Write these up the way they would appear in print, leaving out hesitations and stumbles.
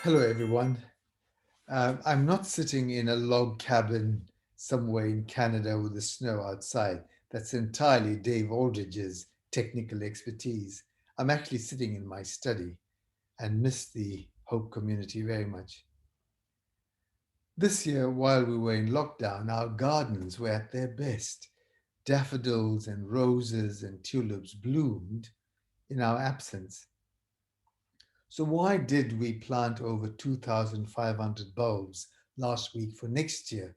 Hello, everyone. I'm not sitting in a log cabin somewhere in Canada with the snow outside. That's entirely Dave Aldridge's technical expertise. I'm actually sitting in my study and miss the Hope community very much. This year, while we were in lockdown, our gardens were at their best. Daffodils and roses and tulips bloomed in our absence. So, why did we plant over 2,500 bulbs last week for next year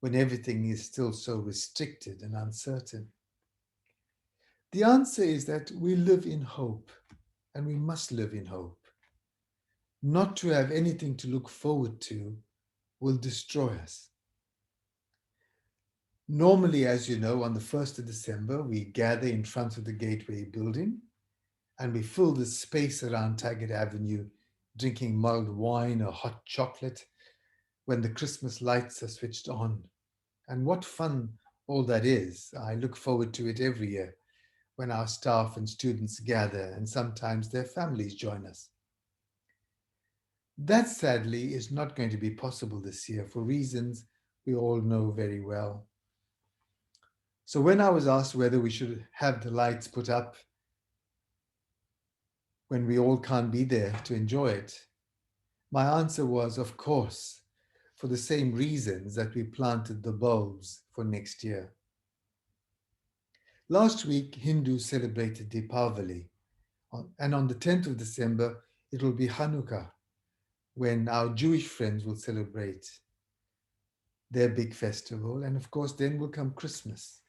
when everything is still so restricted and uncertain? The answer is that we live in hope and we must live in hope. Not to have anything to look forward to will destroy us. Normally, as you know, on the 1st of December, we gather in front of the Gateway building and we fill the space around Taggart Avenue drinking mulled wine or hot chocolate when the Christmas lights are switched on. And what fun all that is. I look forward to it every year when our staff and students gather and sometimes their families join us. That sadly is not going to be possible this year for reasons we all know very well. So when I was asked whether we should have the lights put up when we all can't be there to enjoy it, my answer was, of course, for the same reasons that we planted the bulbs for next year. Last week, Hindus celebrated Deepavali, and on the 10th of December, it will be Hanukkah, when our Jewish friends will celebrate their big festival. And of course, then will come Christmas.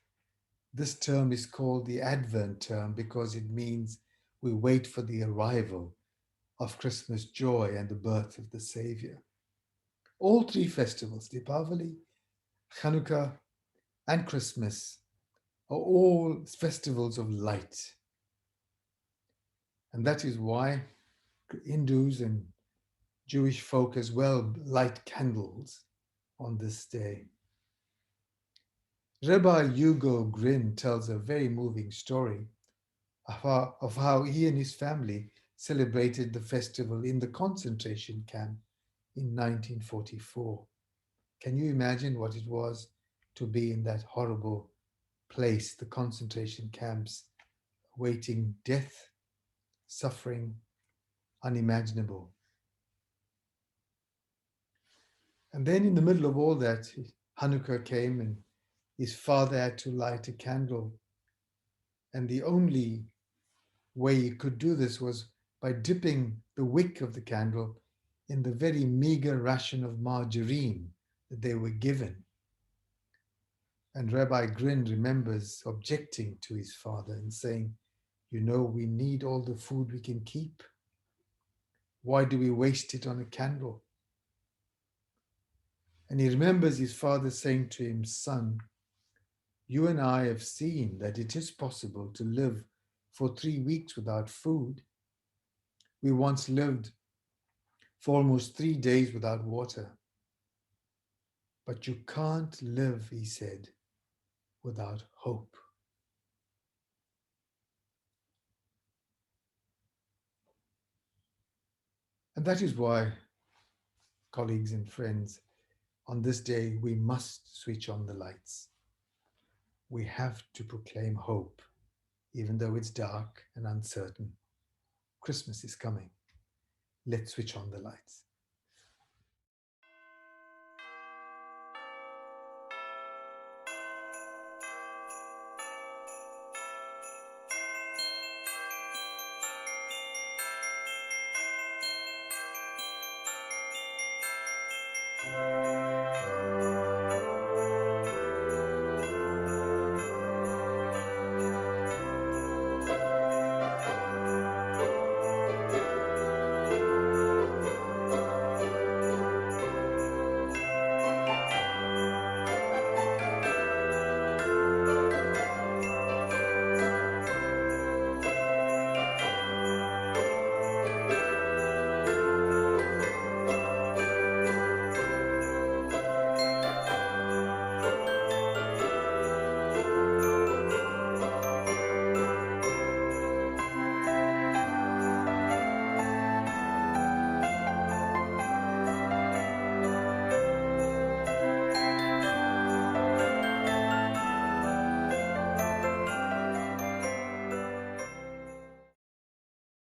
This term is called the Advent term because it means we wait for the arrival of Christmas joy and the birth of the Savior. All three festivals, Deepavali, Hanukkah, and Christmas, are all festivals of light. And that is why Hindus and Jewish folk as well light candles on this day. Rabbi Hugo Grin tells a very moving story of how he and his family celebrated the festival in the concentration camp in 1944. Can you imagine what it was to be in that horrible place, the concentration camps, awaiting death, suffering, unimaginable? And then in the middle of all that, Hanukkah came and his father had to light a candle. And the only way he could do this was by dipping the wick of the candle in the very meager ration of margarine that they were given. And Rabbi Grin remembers objecting to his father and saying, "You know, we need all the food we can keep. Why do we waste it on a candle?" And he remembers his father saying to him, "Son, you and I have seen that it is possible to live for 3 weeks without food. We once lived for almost 3 days without water. But you can't live," he said, "without hope." And that is why, colleagues and friends, on this day we must switch on the lights. We have to proclaim hope, even though it's dark and uncertain. Christmas is coming. Let's switch on the lights.